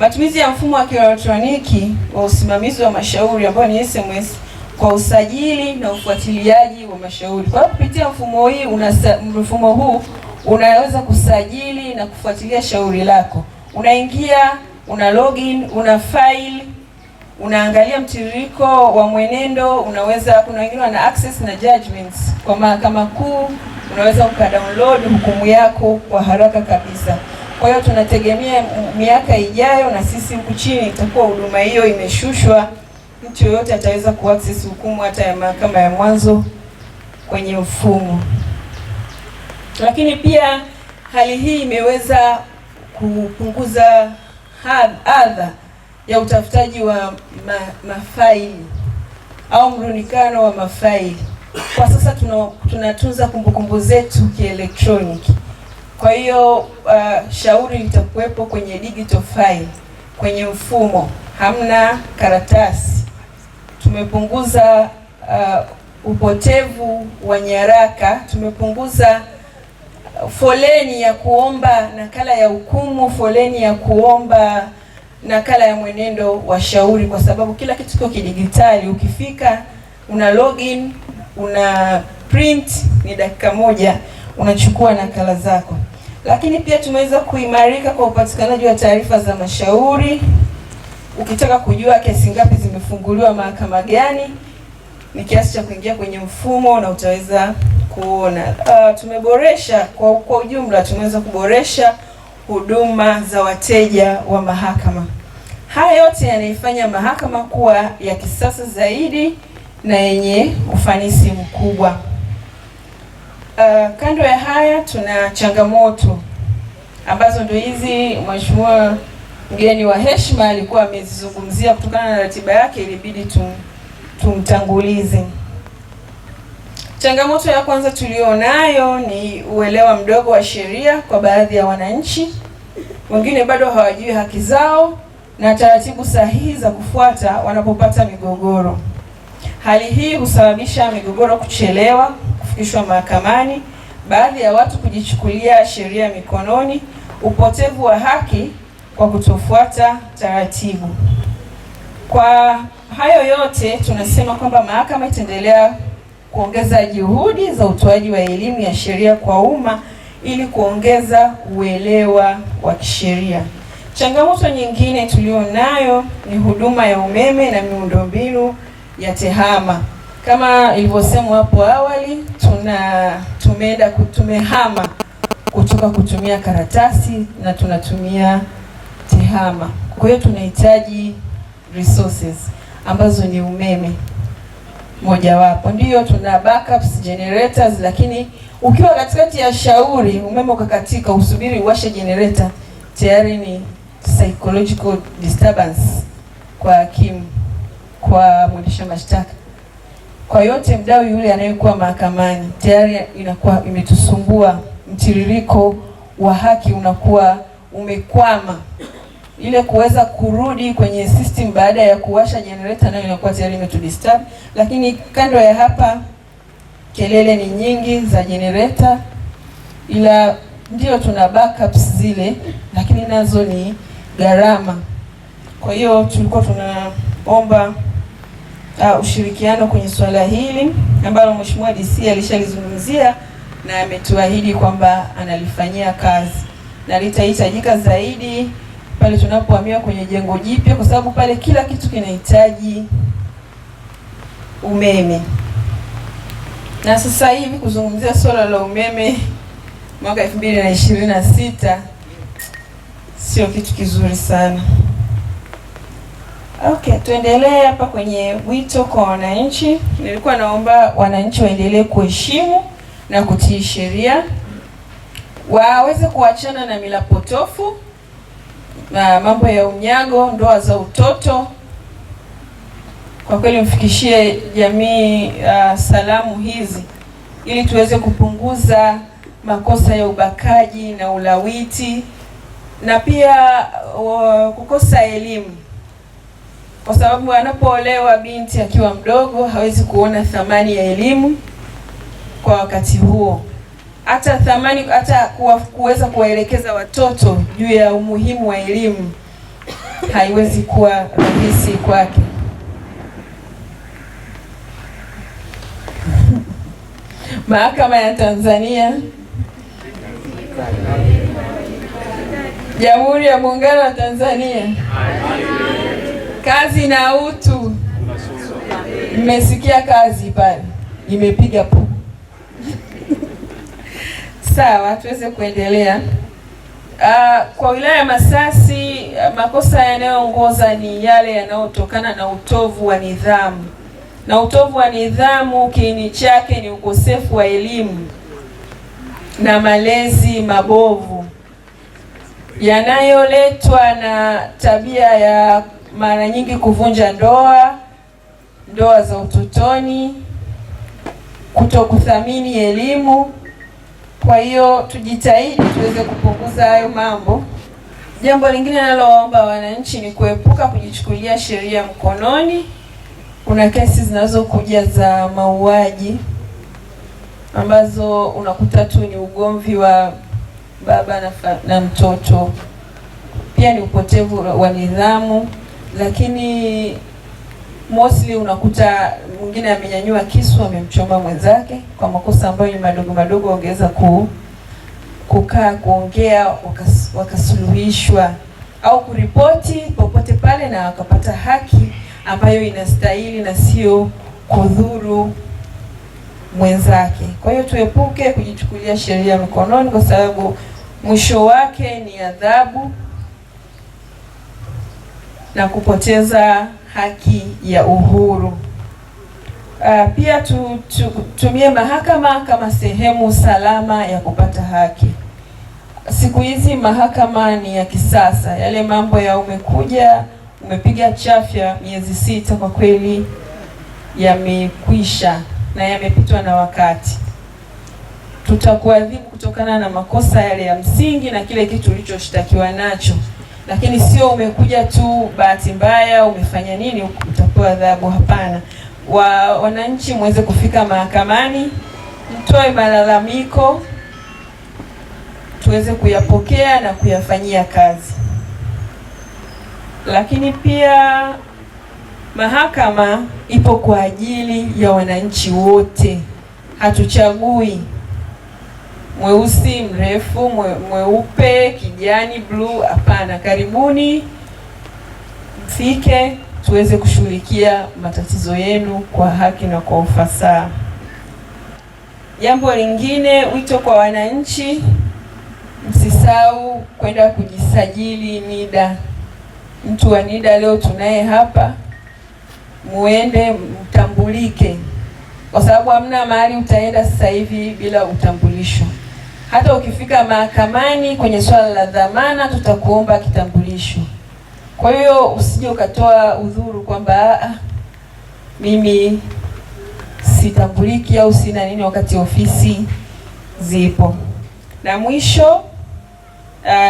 Matumizi ya mfumo wa kielektroniki wa usimamizi wa mashauri ambao ni SMS kwa usajili na ufuatiliaji wa mashauri. Kwa kupitia mfumo huu unaweza kusajili na kufuatilia shauri lako. Unaingia, una login, una file, unaangalia mtiririko wa mwenendo, kuna wengine wana access na judgments kwa mahakama kuu, unaweza ukadownload hukumu yako kwa haraka kabisa. Kwa hiyo tunategemea miaka ijayo na sisi huku chini itakuwa huduma hiyo imeshushwa, mtu yoyote ataweza kuaccess hukumu hata ya mahakama ya mwanzo kwenye mfumo. Lakini pia hali hii imeweza kupunguza adha ya utafutaji wa mafaili au mrundikano wa mafaili. Kwa sasa tunatunza kumbukumbu zetu kielektroniki. Kwa hiyo shauri litakuwepo kwenye digital file, kwenye mfumo, hamna karatasi. Tumepunguza upotevu wa nyaraka, tumepunguza foleni ya kuomba nakala ya hukumu, foleni ya kuomba nakala ya mwenendo wa shauri, kwa sababu kila kitu kiko kidigitali. Ukifika una login, una print, ni dakika moja unachukua nakala zako. Lakini pia tumeweza kuimarika kwa upatikanaji wa taarifa za mashauri. Ukitaka kujua kesi ngapi zimefunguliwa mahakama gani, ni kiasi cha kuingia kwenye mfumo na utaweza kuona. Tumeboresha kwa ujumla, tumeweza kuboresha huduma za wateja wa mahakama. Haya yote yanaifanya mahakama kuwa ya kisasa zaidi na yenye ufanisi mkubwa. Kando ya haya tuna changamoto ambazo ndio hizi mheshimiwa mgeni wa heshima alikuwa amezizungumzia. Kutokana na ratiba yake ilibidi tumtangulize. Changamoto ya kwanza tulionayo ni uelewa mdogo wa sheria kwa baadhi ya wananchi. Wengine bado hawajui haki zao na taratibu sahihi za kufuata wanapopata migogoro. Hali hii husababisha migogoro kuchelewa kufikishwa mahakamani, baadhi ya watu kujichukulia sheria mikononi, upotevu wa haki kwa kutofuata taratibu. Kwa hayo yote tunasema kwamba mahakama itaendelea kuongeza juhudi za utoaji wa elimu ya sheria kwa umma ili kuongeza uelewa wa kisheria. Changamoto nyingine tulionayo ni huduma ya umeme na miundombinu ya TEHAMA. Kama ilivyosemwa hapo awali, tumehama kutoka kutumia karatasi na tunatumia TEHAMA. Kwa hiyo tunahitaji resources ambazo ni umeme mojawapo. Ndiyo tuna backups generators, lakini ukiwa katikati ya shauri umeme ukakatika, usubiri uwashe generator, tayari ni psychological disturbance kwa hakimu, kwa mwendesha mashtaka, kwa yote mdau yule anayekuwa mahakamani. Tayari inakuwa imetusumbua, mtiririko wa haki unakuwa umekwama. Ile kuweza kurudi kwenye system baada ya kuwasha generator nayo inakuwa tayari imetudisturb. Lakini kando ya hapa, kelele ni nyingi za generator, ila ndio tuna backups zile, lakini nazo ni gharama. Kwa hiyo tulikuwa tunaomba ushirikiano kwenye swala hili ambalo Mheshimiwa DC alishalizungumzia na ametuahidi kwamba analifanyia kazi, na litahitajika zaidi pale tunapohamia kwenye jengo jipya, kwa sababu pale kila kitu kinahitaji umeme. Na sasa hivi kuzungumzia swala la umeme mwaka 2026 sio kitu kizuri sana. Okay, tuendelee hapa kwenye wito kwa wananchi. Nilikuwa naomba wananchi waendelee kuheshimu na kutii sheria, waweze kuachana na mila potofu na mambo ya unyago, ndoa za utoto. Kwa kweli mfikishie jamii salamu hizi ili tuweze kupunguza makosa ya ubakaji na ulawiti, na pia kukosa elimu, kwa sababu anapoolewa binti akiwa mdogo hawezi kuona thamani ya elimu kwa wakati huo, hata kuweza kuwaelekeza watoto juu ya umuhimu wa elimu. haiwezi kuwa rahisi kwake. Mahakama ya Tanzania, Jamhuri ya Muungano wa Tanzania, kazi na utu. Mmesikia kazi pale imepiga po. Sawa, tuweze kuendelea. Kwa wilaya ya Masasi, makosa yanayoongoza ni yale yanayotokana na utovu wa nidhamu. Na utovu wa nidhamu kiini chake ni ukosefu wa elimu na malezi mabovu yanayoletwa na tabia ya mara nyingi kuvunja ndoa za utotoni, kutokuthamini elimu. Kwa hiyo tujitahidi tuweze kupunguza hayo mambo. Jambo lingine nalowaomba wananchi ni kuepuka kujichukulia sheria mkononi. Kuna kesi zinazokuja za mauaji ambazo unakuta tu ni ugomvi wa baba na mtoto, pia ni upotevu wa nidhamu, lakini mostly unakuta mwingine amenyanyua kisu amemchoma mwenzake kwa makosa ambayo ni madogo madogo, wangeweza kukaa kuongea wakasuluhishwa au kuripoti popote pale na wakapata haki ambayo inastahili na sio kudhuru mwenzake. Kwa hiyo tuepuke kujichukulia sheria mkononi, kwa sababu mwisho wake ni adhabu na kupoteza haki ya uhuru. Pia tutumie mahakama kama sehemu salama ya kupata haki. Siku hizi mahakama ni ya kisasa, yale mambo ya umepiga chafya miezi 6 kwa kweli yamekwisha na yamepitwa na wakati. Tutakuadhibu kutokana na makosa yale ya msingi na kile kitu ulichoshtakiwa nacho, lakini sio umekuja tu bahati mbaya umefanya nini utapewa adhabu. Hapana. Wananchi muweze kufika mahakamani, mtoe malalamiko, tuweze kuyapokea na kuyafanyia kazi. Lakini pia mahakama ipo kwa ajili ya wananchi wote, hatuchagui mweusi, mrefu, mweupe, kijani, blue. Hapana. Karibuni, mfike tuweze kushughulikia matatizo yenu kwa haki na kwa ufasaha. Jambo lingine, wito kwa wananchi, msisahau kwenda kujisajili NIDA. Mtu wa NIDA leo tunaye hapa, muende mtambulike, kwa sababu hamna mahali utaenda sasa hivi bila utambulisho. Hata ukifika mahakamani kwenye swala la dhamana tutakuomba kitambulisho. Kwa hiyo usije ukatoa udhuru kwamba mimi sitambuliki au sina nini, wakati ofisi zipo. Na mwisho,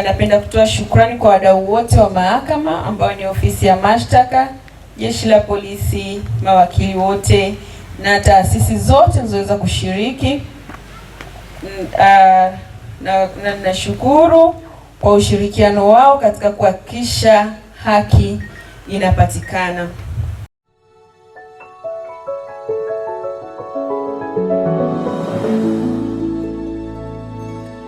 napenda kutoa shukrani kwa wadau wote wa mahakama ambao ni ofisi ya mashtaka, jeshi la polisi, mawakili wote na taasisi zote zinazoweza kushiriki. Na nashukuru kwa ushirikiano wao katika kuhakikisha haki inapatikana.